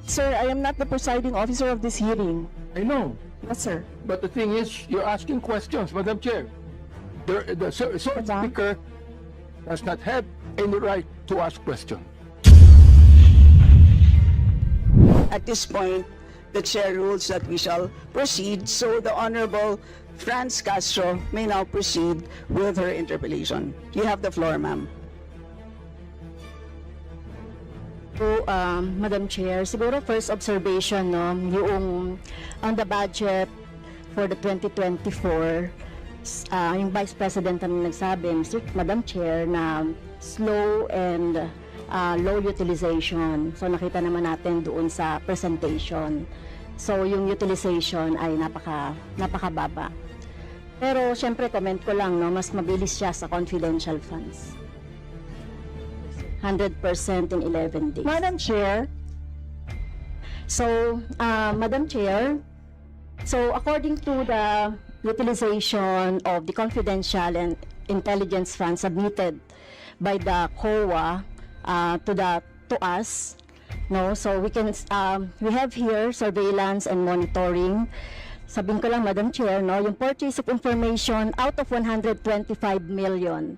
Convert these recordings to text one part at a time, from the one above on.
Sir, I am not the presiding officer of this hearing. I know, Yes, sir. but the thing is, you're asking questions, Madam Chair. The speaker does not have any right to ask questions. At this point, the chair rules that we shall proceed, so the Honorable Franz Castro may now proceed with her interpellation. You have the floor, ma'am. So, Madam Chair, siguro first observation, no, yung on the budget for the 2024, yung Vice President ang nagsabi, Madam Chair, na slow and low utilization. So, nakita naman natin doon sa presentation. So, yung utilization ay napakababa. Pero, syempre, comment ko lang, no, mas mabilis siya sa confidential funds. 100% in 11 days. Madam Chair, So, Madam Chair, so according to the utilization of the confidential and intelligence funds submitted by the COA to us, no, so we have here surveillance and monitoring. Sabihin ko lang, Madam Chair, no, yung purchase of information out of 125 million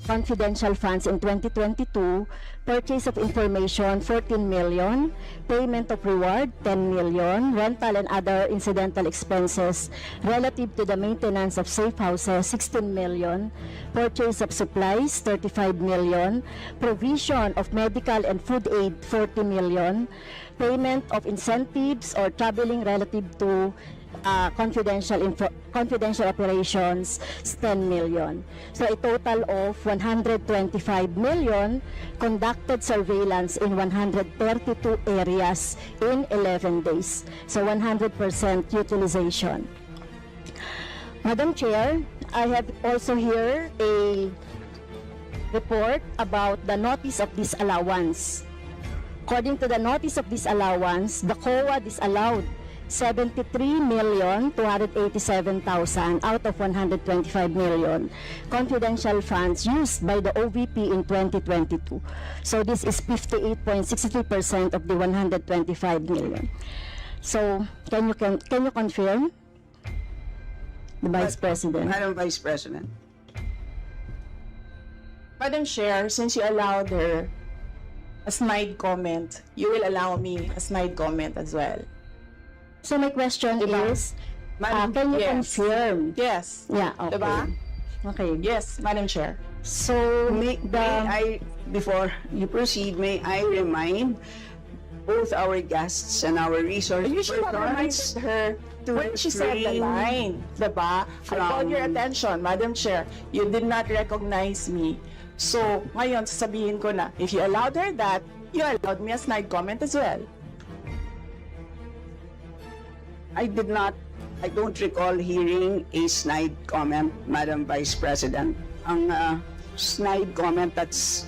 confidential funds in 2022, purchase of information 14 million, payment of reward 10 million, rental and other incidental expenses relative to the maintenance of safe houses 16 million, purchase of supplies 35 million, provision of medical and food aid 40 million, payment of incentives or traveling relative to confidential operations is 10 million. So a total of 125 million conducted surveillance in 132 areas in 11 days. So 100% utilization. Madam Chair, I have also here a report about the notice of disallowance. According to the notice of disallowance, the COA disallowed 73,287,000 out of 125 million confidential funds used by the OVP in 2022. So this is 58.63% of the 125 million. So can you confirm, the Vice President? Madam Vice President. Madam Chair, since you allowed her a snide comment, you will allow me a snide comment as well. So my question is, Madam, can you yes. confirm? Yes. Yeah, okay. Diba? Okay. Yes, Madam Chair. So Before you proceed, may I remind both our guests and our resource You should have reminded persons her to when she said the refrain line, diba? I called your attention, Madam Chair. You did not recognize me. So, ngayon, sasabihin ko na, if you allowed her that, you allowed me a snide comment as well. I don't recall hearing a snide comment, Madam Vice President. Ang snide comment, that's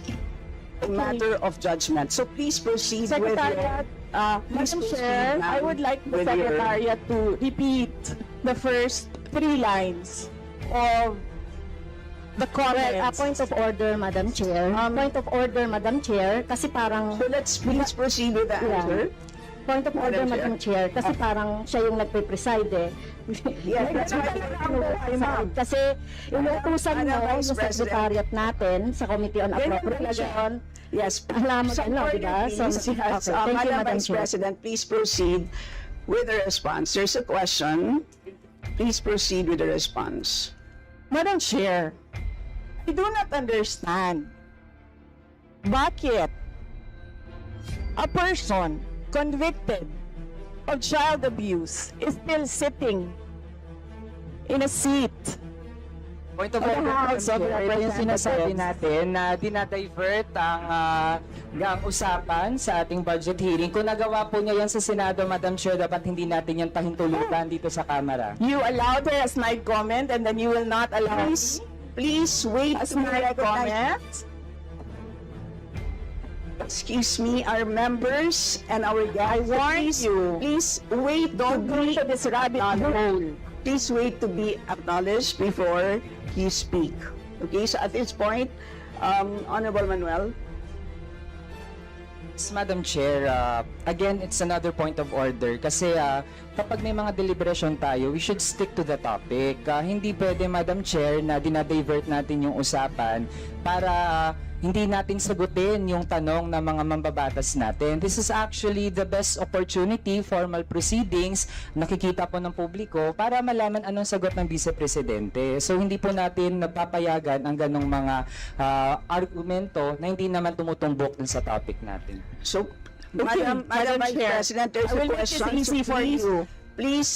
a matter of judgment. So please proceed Secretariat, Madam Chair, I would like the Secretariat to repeat the first 3 lines of the comments. point of order, Madam Chair. Point of order, Madam Chair, kasi parang... So let's please proceed with the answer. Point of order, Madam Madam Chair, kasi parang siya yung nagpe-preside eh. Yes, that's right. Kasi inutusan mo Madam yung Vice President. secretariat natin sa Committee on Appropriation. Yes. Alam mo, Some ano, order, diba? So, please. Yes, okay, thank you, Madam Madam Vice Chair. President, please proceed with the response. There's a question. Please proceed with the response. Madam Chair, I do not understand bakit a person convicted of child abuse is still sitting in a seat. Point of Of the order, House of ito yung sinasabi Representatives. natin na dinadivert ang usapan sa ating budget hearing. Kung nagawa po niya yan sa Senado, Madam Chair, dapat hindi natin yan pahintulutan dito sa Kamara. You allowed her a snide comment and then you will not allow Please wait a to be snide recognized. comment? Excuse me, our members and our guests. warned you. Please wait. Don't go into this rabbit hole. Please wait to be acknowledged before you speak. Okay, so at this point, Honorable Manuel. Madam Chair, again, it's another point of order kasi kapag may mga deliberation tayo, we should stick to the topic. Hindi pwede, Madam Chair, na dinadivert natin yung usapan para hindi natin sagutin yung tanong ng mga mambabatas natin. This is actually the best opportunity, formal proceedings, nakikita po ng publiko para malaman anong sagot ng Vice Presidente. So hindi po natin napapayagan ang ganong mga argumento na hindi naman tumutumbok dun sa topic natin. So, Okay, Madam Madam Vice Chair, President, there's I a will make this question. easy So for please, you. please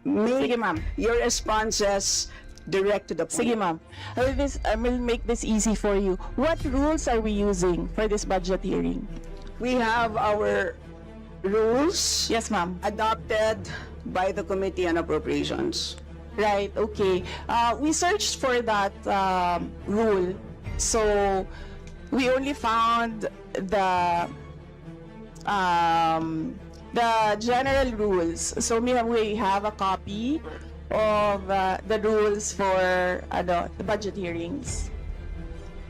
make Sige, ma'am. your responses direct to the point. Sige, ma'am. I will make this easy for you. What rules are we using for this budget hearing? We have our rules Yes, ma'am. adopted by the Committee on Appropriations. Right, okay. We searched for that rule. So, we only found the general rules. So, we have a copy of the rules for the budget hearings.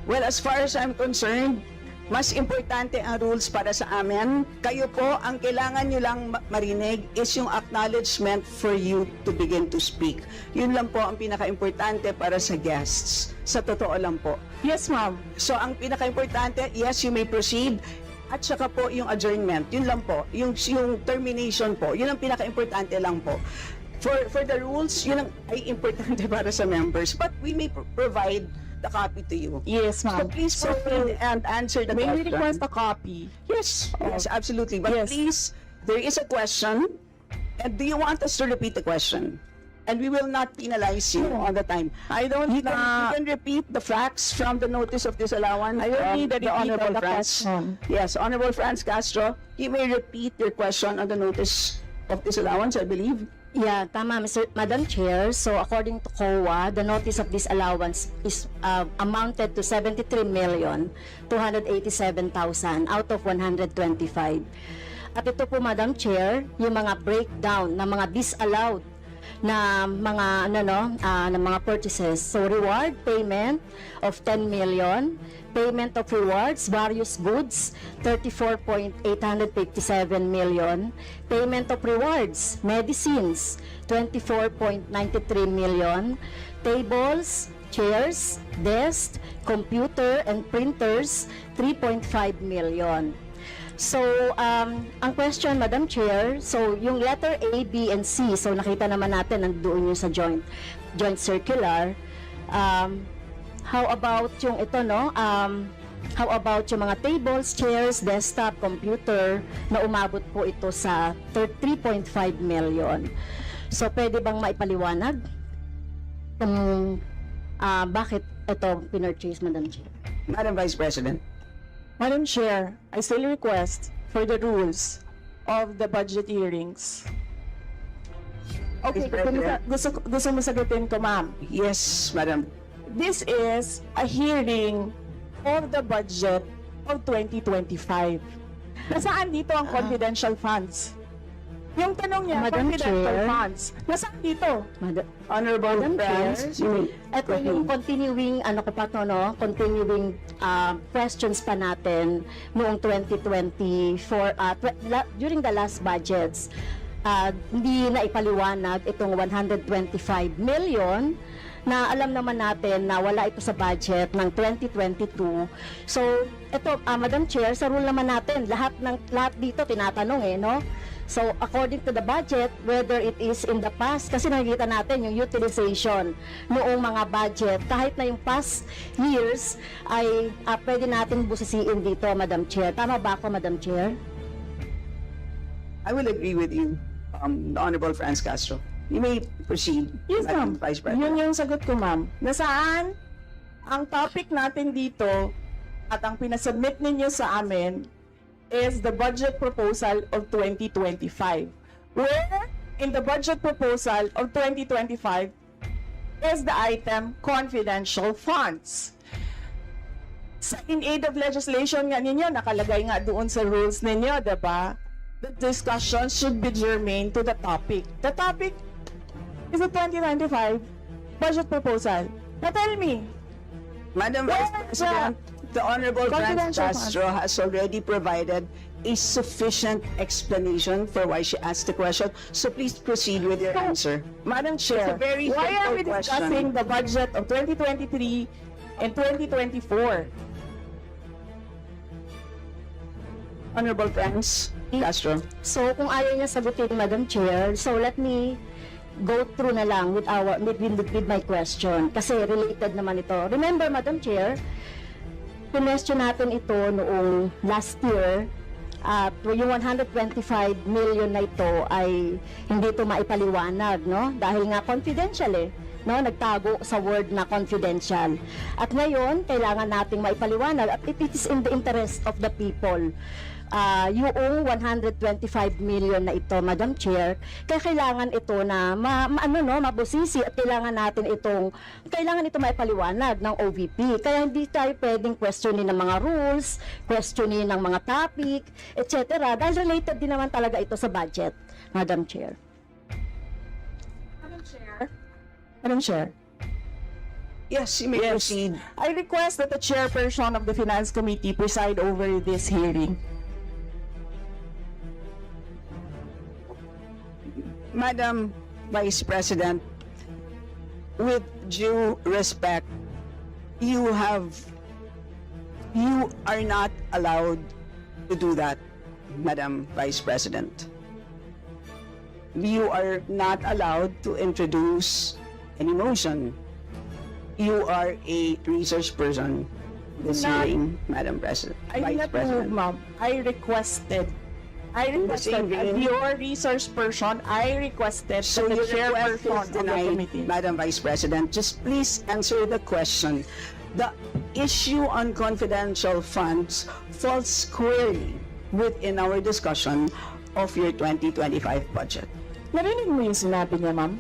Well, as far as I'm concerned, mas importante ang rules para sa amin. Kayo po, ang kailangan nyo lang marinig is yung acknowledgement for you to begin to speak. Yun lang po ang pinaka-importante para sa guests. Sa totoo lang po. Yes, ma'am. So, ang pinaka-importante, yes, you may proceed. At saka po yung adjournment. Yun lang po. Yung termination po. Yun ang pinaka-importante lang po. For the rules, yun ang ay importante para sa members. But we may provide the copy to you. Yes, So ma'am. please proceed and answer the May we question. request a copy? Yes, yes, absolutely. But Yes. please, there is a question. And do you want us to repeat the question? And we will not penalize you on the time. I don't You can repeat the facts from the notice of disallowance. I will from need a the repeat Honorable of the Franz. question. Yes, Honorable Franz Castro, you may repeat your question on the notice of disallowance, I believe. Yeah, tama, Madam Chair. So according to COA, the notice of disallowance is amounted to 73,287,000 out of 125. At ito po, Madam Chair, yung mga breakdown ng mga disallowed na mga na mga purchases. So reward payment of 10 million, payment of rewards, various goods, 34.857 million, payment of rewards, medicines, 24.93 million, tables, chairs, desks, computer and printers, 3.5 million. So, ang question, Madam Chair, so yung letter A, B, and C, so nakita naman natin nandoon yung sa joint circular. How about yung ito, no? How about yung mga tables, chairs, desktop, computer, na umabot po ito sa 3.5 million. So, pwede bang maipaliwanag kung bakit ito pinurchase, Madam Chair? Madam Vice President. Madam Chair, I still request for the rules of the budget hearings. Okay, Vice President. gusto mo sagutin ko, ma'am. Yes, Madam. This is a hearing of the budget of 2025. Nasaan dito ang confidential funds? Yung tanong niya, Madam confidential Chair. funds. Nasaan dito? Honorable Madam Chair, Franz, you may ito yung continuing, continuing questions pa natin noong 2024, during the last budgets, hindi na ipaliwanag itong 125 million na alam naman natin na wala ito sa budget ng 2022. So, ito, Madam Chair, sa rule naman natin, lahat dito tinatanong no? So, according to the budget, whether it is in the past, kasi nakikita natin yung utilization noong mga budget, kahit na yung past years, ay pwede natin busisiin dito, Madam Chair. Tama ba ako, Madam Chair? I will agree with you, the Honorable Franz Castro. You may proceed, Yes, Madam ma'am. Vice Yun President. yung sagot ko, ma'am. Nasaan ang topic natin dito at ang pinasubmit ninyo sa amin is the budget proposal of 2025. Where in the budget proposal of 2025 is the item confidential funds. In aid of legislation nga ninyo, nakalagay nga doon sa rules ninyo, diba? The discussion should be germane to the topic. The topic is the 2025 budget proposal. Now tell me, Madam Vice Where President, the Honorable Franz Confidential Castro has already provided a sufficient explanation for why she asked the question. So please proceed with your answer. Madam Chair, It's a very why are we simple discussing question. the budget of 2023 and 2024? Honorable friends, Castro. So kung ayaw niya sagutin, Madam Chair, so let me go through na lang with my question kasi related naman ito. Remember, Madam Chair, pinestyon natin ito noong last year at yung 125 million na ito ay hindi ito maipaliwanag, no? Dahil nga confidential no? Nagtago sa word na confidential. At ngayon, kailangan nating maipaliwanag at it is in the interest of the people. Yung 125 million na ito, Madam Chair, kaya kailangan ito na mabusisi at kailangan ito maipaliwanag ng OVP. Kaya hindi tayo pwedeng questionin ng mga rules, questionin ng mga topic, etc. Dahil related din naman talaga ito sa budget, Madam Chair. Madam Chair, Yes, you may proceed. I request that the chairperson of the Finance Committee preside over this hearing. Madam Vice President, with due respect, you are not allowed to do that, Madam Vice President. You are not allowed to introduce any motion. You are a research person this Not- hearing, Madam President. I did Vice not move, President. ma'am. I requested, same as vein. your research person, I requested So that your the request chairperson is of the denied, committee. Madam Vice President. Just please answer the question. The issue on confidential funds falls squarely within our discussion of your 2025 budget. Narinig mo yung sinabi niya, ma'am?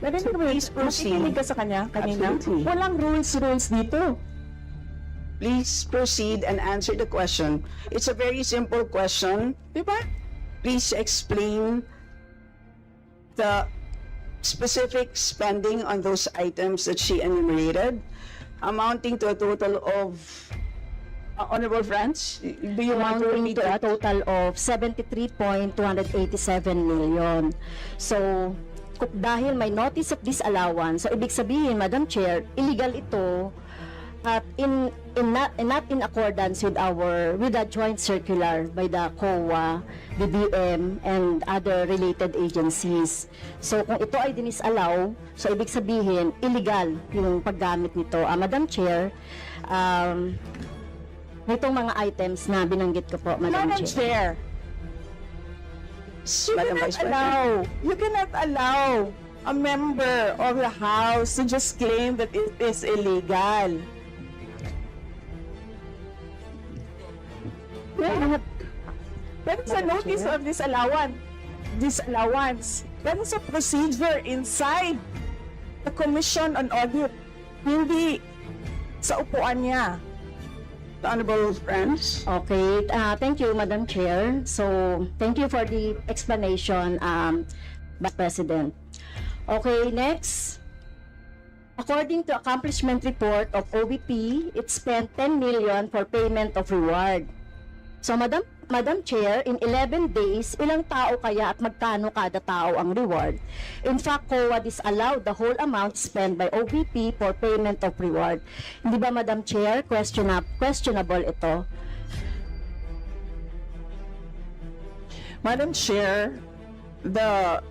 Narinig mo yung please proceed. nakikinig ka sa kanya kanina? Absolutely. Walang rules dito. Please proceed and answer the question. It's a very simple question. Di ba? Please explain the specific spending on those items that she enumerated, amounting to a total of, Honorable Friends, do you want to Amounting repeat to a that? total of 73.287 million. So, dahil may notice of disallowance, so ibig sabihin, Madam Chair, illegal ito at not in accordance with the joint circular by the COA, BBM, and other related agencies. So, kung ito ay dinisallow, so ibig sabihin, illegal yung paggamit nito. Madam Chair, nitong mga items na binanggit ko po, Madam Madam Chair. Chair, Madam Vice President. you cannot allow a member of the House to just claim that it is illegal. That is a notice of disallowance. That is a procedure inside the Commission on Audit. Hindi sa upuan niya. Honorable Friends. Okay, thank you, Madam Chair. So, thank you for the explanation, Vice President. Okay, next. According to accomplishment report of OVP, it spent 10 million for payment of reward. So, Madam Chair, in 11 days, ilang tao kaya at magkano kada tao ang reward? In fact, COA disallowed the whole amount spent by OVP for payment of reward. Hindi ba, Madam Chair, questionable ito? Madam Chair, the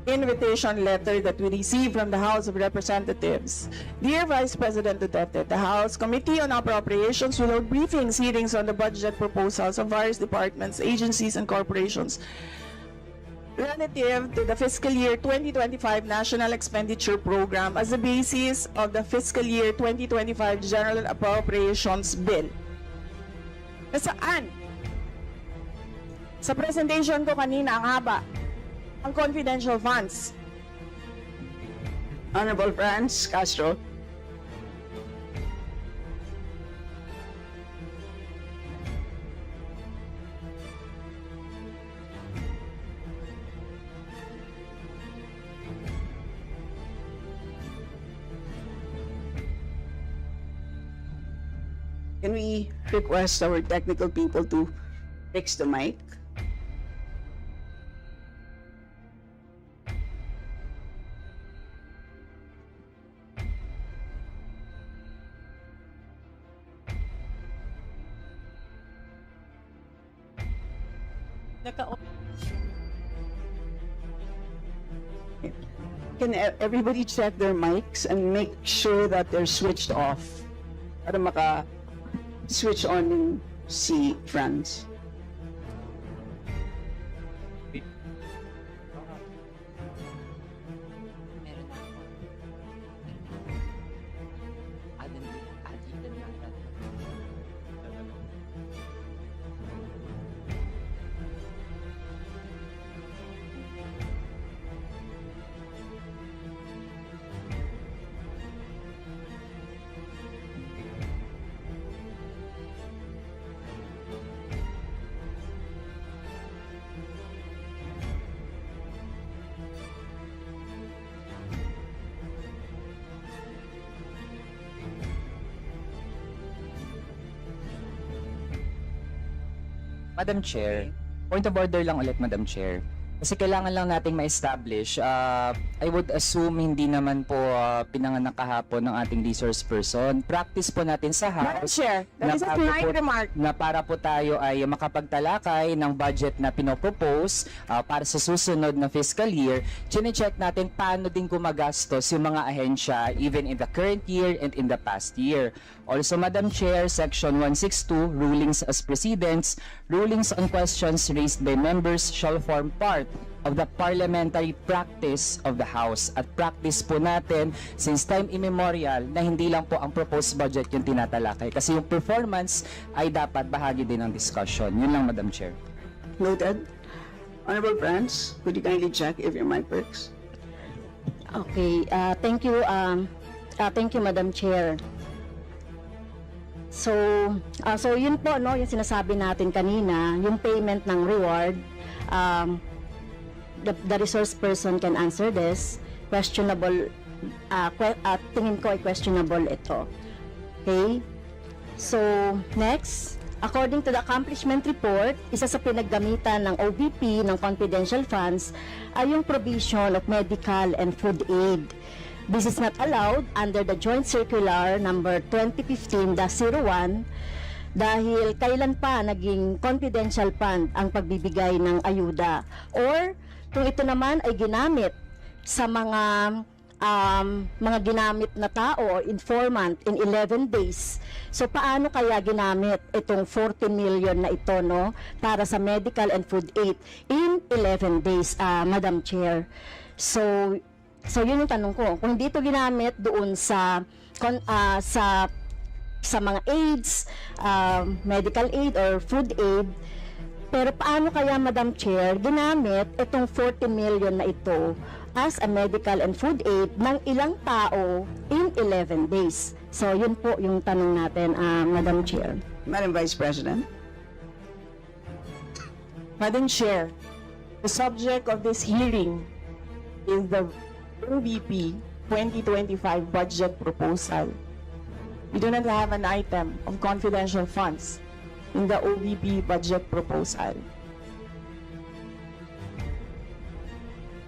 invitation letter that we received from the House of Representatives. Dear Vice President Duterte, the House Committee on Appropriations will hold briefings, hearings on the budget proposals of various departments, agencies, and corporations relative to the fiscal year 2025 National Expenditure Program as the basis of the fiscal year 2025 General Appropriations Bill. Nasaan? Sa presentation ko kanina, ang haba. Ang confidential funds. Honorable Friends, Castro. Can we request our technical people to fix the mic? Can everybody check their mics and make sure that they're switched off para maka-switch on yung si Franz? Madam Chair, point of order lang ulit, Madam Chair. Kasi kailangan lang nating ma-establish, I would assume hindi naman po pinanganak kahapon ng ating resource person. Practice po natin sa Madam House Chair, that is a bago polite po- remark. na para po tayo ay makapagtalakay ng budget na pinopropose para sa susunod na fiscal year, chine-check natin paano din gumagastos yung mga ahensya even in the current year and in the past year. Also, Madam Chair, Section 162, Rulings as Precedents, rulings on questions raised by members shall form part of the parliamentary practice of the House. At practice po natin since time immemorial na hindi lang po ang proposed budget yung tinatalakay. Kasi yung performance ay dapat bahagi din ng discussion. Yun lang, Madam Chair. Noted. Honorable Franz, could you kindly check if your mic works? Okay, thank you, Madam Chair. So yun po, no, yung sinasabi natin kanina, yung payment ng reward, the resource person can answer this. Questionable, tingin ko ay questionable ito. Okay? So, next, according to the accomplishment report, isa sa pinaggamitan ng OVP ng confidential funds ay yung provision of medical and food aid. This is not allowed under the Joint Circular number 2015-01 dahil kailan pa naging confidential fund ang pagbibigay ng ayuda, or kung ito naman ay ginamit sa mga ginamit na tao or informant in 11 days. So paano kaya ginamit itong 40 million na ito, no, para sa medical and food aid in 11 days, Madam Chair? So yun yung tanong ko. Kung dito ginamit doon sa mga aids, medical aid or food aid, pero paano kaya, Madam Chair, ginamit itong 40 million na ito as a medical and food aid ng ilang tao in 11 days? So yun po yung tanong natin, Madam Chair. Madam Vice President. Madam Chair, the subject of this hearing is the OVP 2025 budget proposal. We do not have an item of confidential funds in the OVP budget proposal.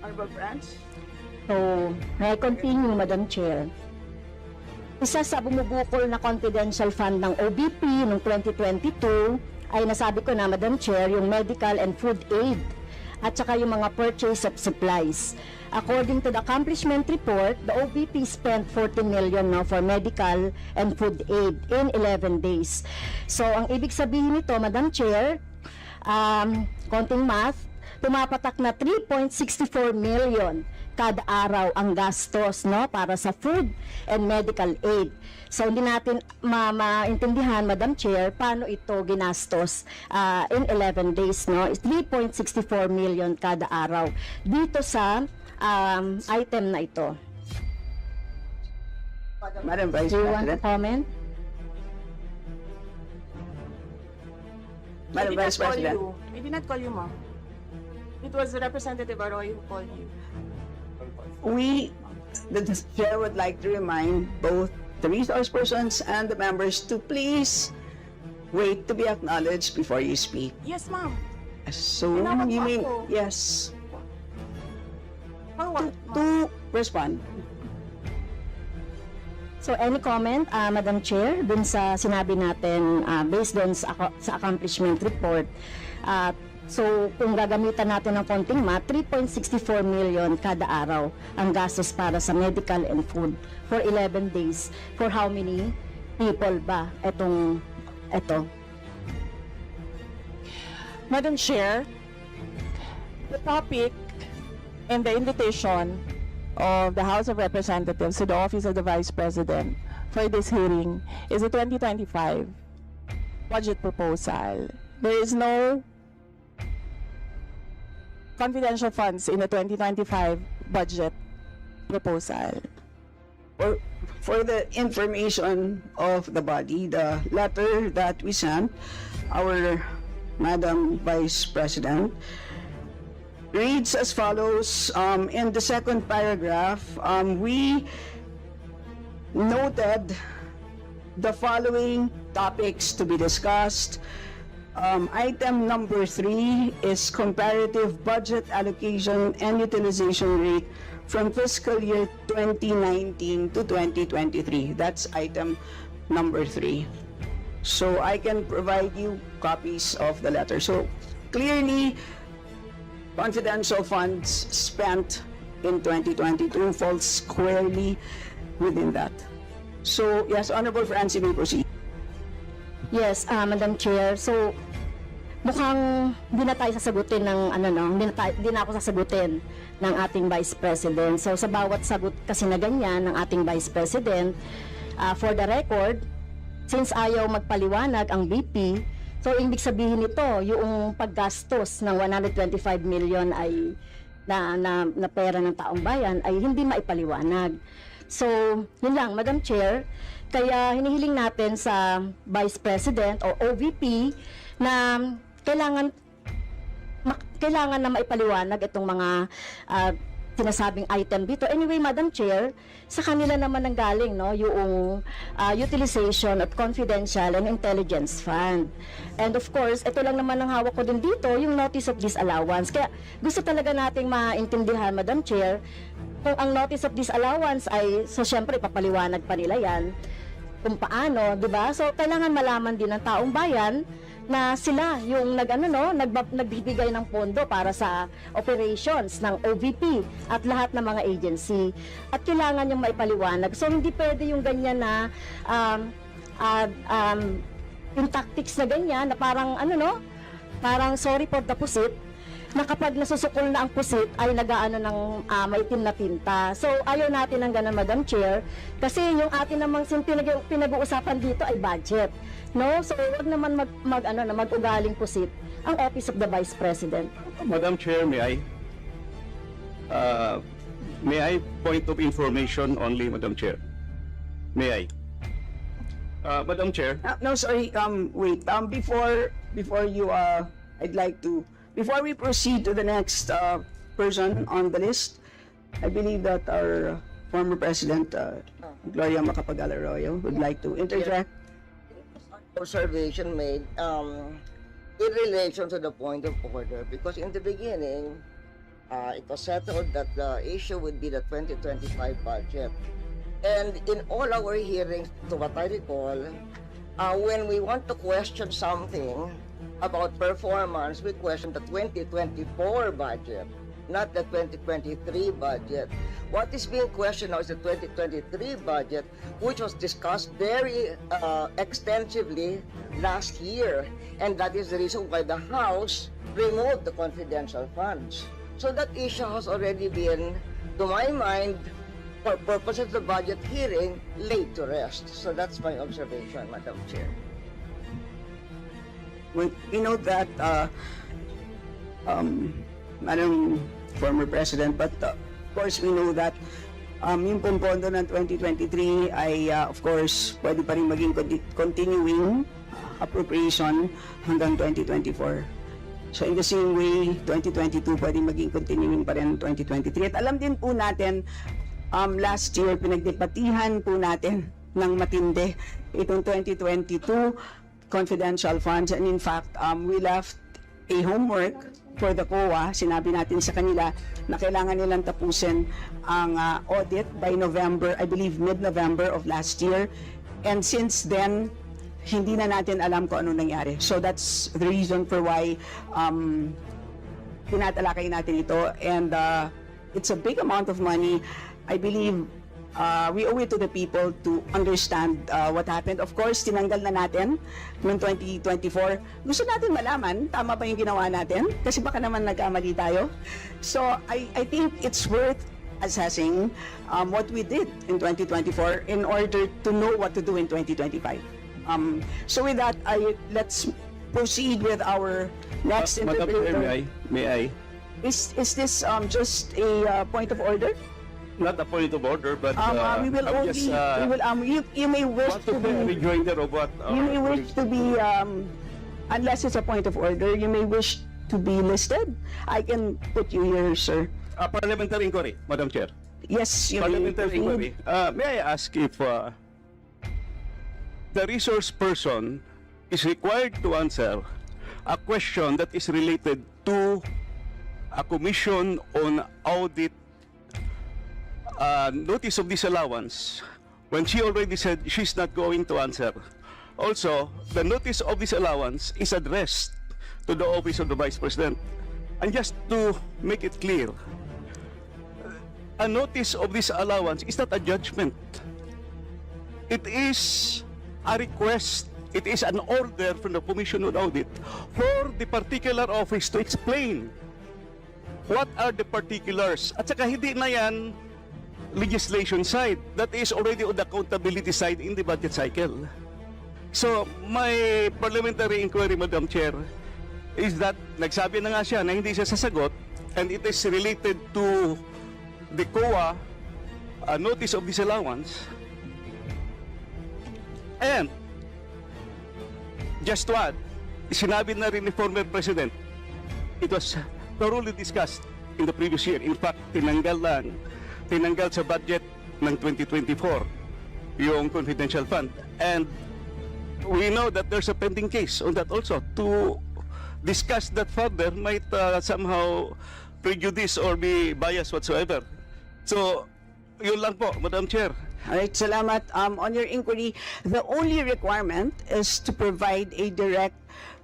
Honorable Franz. So, may I continue, Madam Chair? Isa sa bumubukol na confidential fund ng OBP noong 2022 ay nasabi ko na, Madam Chair, yung medical and food aid at saka yung mga purchase of supplies. According to the accomplishment report, the OBP spent 40 million now for medical and food aid in 11 days. So, ang ibig sabihin nito, Madam Chair, konting math, tumapatak na 3.64 million kada araw ang gastos, no, para sa food and medical aid. So hindi natin maintindihan, Madam Chair, paano ito ginastos in 11 days, no? 3.64 million kada araw dito sa item na ito. Madam Vice Do you want to President. comment? Madam Vice President. I did not call you, ma'am. It was Representative Arroyo who called you. The chair would like to remind both the resource persons and the members to please wait to be acknowledged before you speak. Yes, ma'am. So, Tinawag you mo mean, ako. yes, For what? to respond. So any comment, Madam Chair, dun sa sinabi natin based dun sa accomplishment report. So kung gagamitan natin ng konting math, 3.64 million kada araw ang gastos para sa medical and food for 11 days. For how many people ba ito? Madam Chair, the topic and the invitation of the House of Representatives to the Office of the Vice President for this hearing is the 2025 budget proposal. There is no confidential funds in the 2025 budget proposal. For the information of the body, the letter that we sent, our Madam Vice President, reads as follows. In the second paragraph, we noted the following topics to be discussed. Item number 3 is comparative budget allocation and utilization rate from fiscal year 2019 to 2023. That's item number 3. So I can provide you copies of the letter. So clearly, confidential funds spent in 2022 falls squarely within that. So, yes, Honorable Francie, may proceed. Yes, Madam Chair. So, mukhang hindi na tayo sasagutin ng hindi na ako sasagutin ng ating Vice President. So, sa bawat sagot kasi na ganyan ng ating Vice President, for the record, since ayaw magpaliwanag ang BP, so ibig sabihin nito, yung paggastos ng 125 million ay na pera ng taong bayan ay hindi maipaliwanag. So, yun lang, Madam Chair. Kaya hinihiling natin sa Vice President o OVP na kailangan na maipaliwanag itong mga sinasabing item dito. Anyway, Madam Chair, sa kanila naman nanggaling yung utilization of confidential and intelligence fund. And of course, ito lang naman ang hawak ko din dito, yung notice of disallowance. Kaya gusto talaga nating maintindihan, Madam Chair, kung ang notice of disallowance ay, so syempre, papaliwanag pa nila yan, kung paano, di ba? So, kailangan malaman din ng taong bayan na sila yung nagbibigay ng pondo para sa operations ng OVP at lahat ng mga agency. At kailangan yung maipaliwanag. So, hindi pwede yung ganyan na yung tactics na ganyan na parang parang sorry for the pusit, na kapag nasusukol na ang pusit ay nagaano ng maitim na tinta. So ayaw natin ng ganun, Madam Chair, kasi yung atin namang pinag-uusapan dito ay budget. No? So wag naman mag-ugaling pusit ang Office of the Vice President. Madam Chair, may I point of information only, Madam Chair? May I? Madam Chair, No, sorry, wait. Before you, I'd like to, before we proceed to the next person on the list, I believe that our former President, Gloria Macapagal-Arroyo, would like to interject. Observation made in relation to the point of order, because in the beginning, it was settled that the issue would be the 2025 budget. And in all our hearings, to what I recall, when we want to question something about performance, we question the 2024 budget, not the 2023 budget. What is being questioned now is the 2023 budget, which was discussed very extensively last year. And that is the reason why the House removed the confidential funds. So that issue has already been, to my mind, for purposes of the budget hearing, laid to rest. So that's my observation, Madam Chair. We know that, Madam former President, but of course we know that yung pong pondo ng 2023 ay of course pwede pa rin maging continuing appropriation hanggang 2024. So in the same way, 2022 pwede maging continuing pa rin 2023. At alam din po natin, last year pinagdebatihan po natin ng matindi itong 2022 confidential funds. And in fact, we left a homework for the COA. Sinabi natin sa kanila na kailangan nilang tapusin ang audit by November, I believe mid-November of last year. And since then, hindi na natin alam kung ano nangyari. So that's the reason for why tinatalakay natin ito. And it's a big amount of money. I believe we owe it to the people to understand what happened. Of course, tinanggal na natin noong 2024. Gusto natin malaman, tama ba yung ginawa natin? Kasi baka naman nagkamali tayo. So, I think it's worth assessing what we did in 2024 in order to know what to do in 2025. So with that, let's proceed with our next Madam Chair, interview. may I? Is this just a point of order? Not a point of order, but We will I only, just you may wish want to to be a be, rejoinder of what you may wish to be, unless it's a point of order, you may wish to be listed. I can put you here, sir. parliamentary inquiry, Madam Chair. Yes, you may Parliamentary inquiry. proceed. May I ask if the resource person is required to answer a question that is related to a commission on audit notice of disallowance when she already said she's not going to answer. Also, the notice of disallowance is addressed to the office of the Vice President. And just to make it clear, a notice of disallowance is not a judgment. It is a request. It is an order from the Commission on Audit for the particular office to explain what are the particulars. At saka hindi na yan legislation side. That is already on the accountability side in the budget cycle. So, my parliamentary inquiry, Madam Chair, is that nagsabi na nga siya na hindi siya sasagot and it is related to the COA notice of disallowance. And, just to add, sinabi na rin ni former President, it was thoroughly discussed in the previous year. In fact, tinanggal sa budget ng 2024 yung confidential fund. And we know that there's a pending case on that also. To discuss that further might somehow prejudice or be biased whatsoever. So, yun lang po, Madam Chair. Alright, salamat. On your inquiry, the only requirement is to provide a direct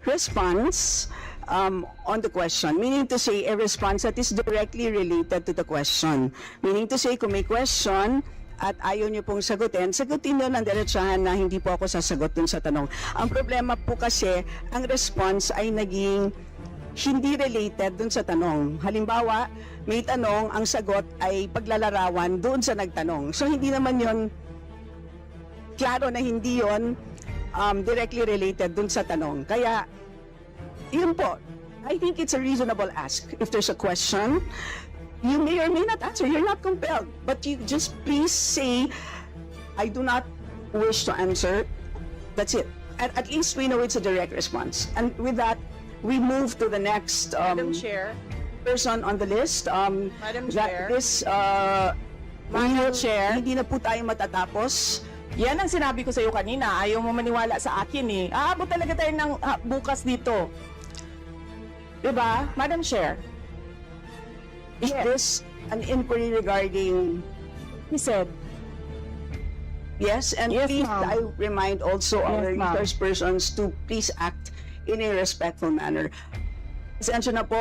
response on the question. Meaning to say, a response that is directly related to the question. Meaning to say, kung may question at ayaw niyo pong sagutin niyo ng diretsahan na hindi po ako sasagot dun sa tanong. Ang problema po kasi, ang response ay naging hindi related dun sa tanong. Halimbawa, may tanong, ang sagot ay paglalarawan doon sa nagtanong. So, hindi naman yon klaro na hindi yon directly related dun sa tanong. Kaya, yun po, I think it's a reasonable ask. If there's a question, you may or may not answer. You're not compelled. But you just please say, I do not wish to answer. That's it. At least we know it's a direct response. And with that, we move to the next Madam Chair. person on the list. Madam Chair. Madam Chair. Hindi na po tayo matatapos. Yan ang sinabi ko sa iyo kanina. Ayaw mo maniwala sa akin eh. Aabot talaga tayo ng bukas dito. Diba? Madam Chair. Is this an inquiry regarding... He said, Yes, and Yes, please, ma'am. I remind also our Yes, ma'am. resource persons to please act in a respectful manner. Pasensya na po,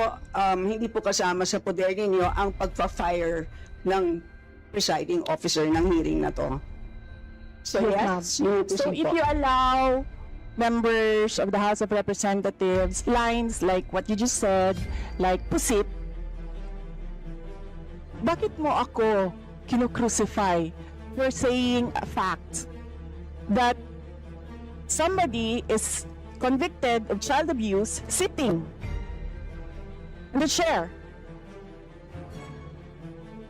hindi po kasama sa poder ninyo ang pagpa-fire ng presiding officer ng hearing na to. So yes, you need to so proceed if po. you allow members of the House of Representatives lines like what you just said, like pusit, bakit mo ako kinukrucify for saying a fact that somebody is convicted of child abuse sitting in the chair?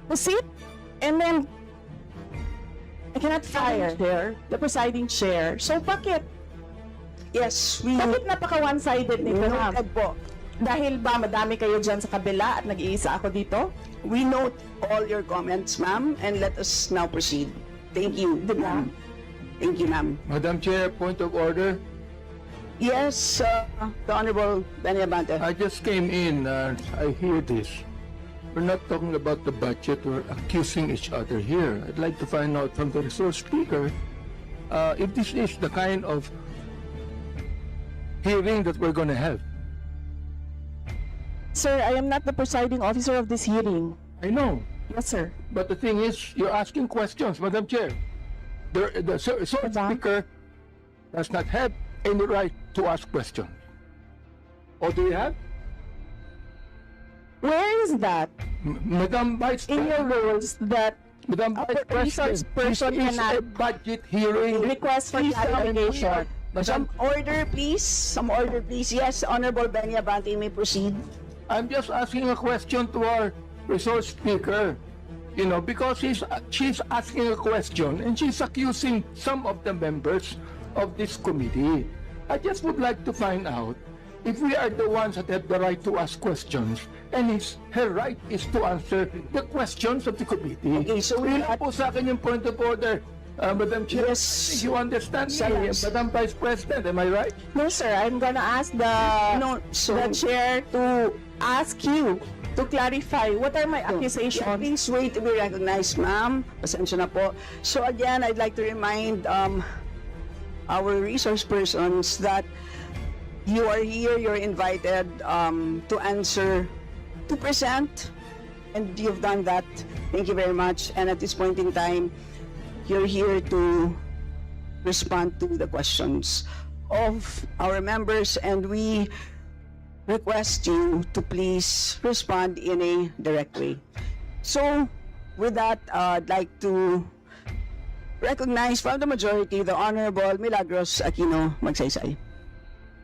Pusit, and then I cannot fire the presiding chair. So bakit? Yes, we Bakit napaka one-sided nito, ma'am? noted po. Dahil ba madami kayo dyan sa kabila at nag-iisa ako dito? We note all your comments, ma'am, and let us now proceed. Thank you, ma'am. Thank you, ma'am. Madam Chair, point of order. Yes, the Honorable Benny Abante. I just came in and I hear this. We're not talking about the budget, we're accusing each other here. I'd like to find out from the resource speaker if this is the kind of hearing that we're going to have. Sir, I am not the presiding officer of this hearing. I know, Yes, sir. but the thing is, you're asking questions, Madam Chair. The resource speaker does not have any right to ask questions. Or do you have? Where is that Madam Vice in your President, rules that Madam a Vice resource President, person this is cannot a budget hearing. request for clarification? Some order, please. Some order, please. Yes, Honorable Benny Abante, you may proceed. I'm just asking a question to our resource speaker. You know, because she's asking a question and she's accusing some of the members of this committee. I just would like to find out if we are the ones that have the right to ask questions and her right is to answer the questions of the committee. Okay, so we Yun lang po sa akin yung point of order, Madam Chair. Yes. You understand me, Salamat. Madam Vice President, am I right? No, sir. I'm gonna ask the chair to ask you to clarify what are my Yeah, accusations. please wait to be recognized, ma'am. Pasensya na po. So again, I'd like to remind our resource persons that you are here, you're invited to answer, to present, and you've done that. Thank you very much. And at this point in time, you're here to respond to the questions of our members, and we request you to please respond in a direct way. So, with that, I'd like to recognize from the majority the Honorable Milagros Aquino Magsaysay.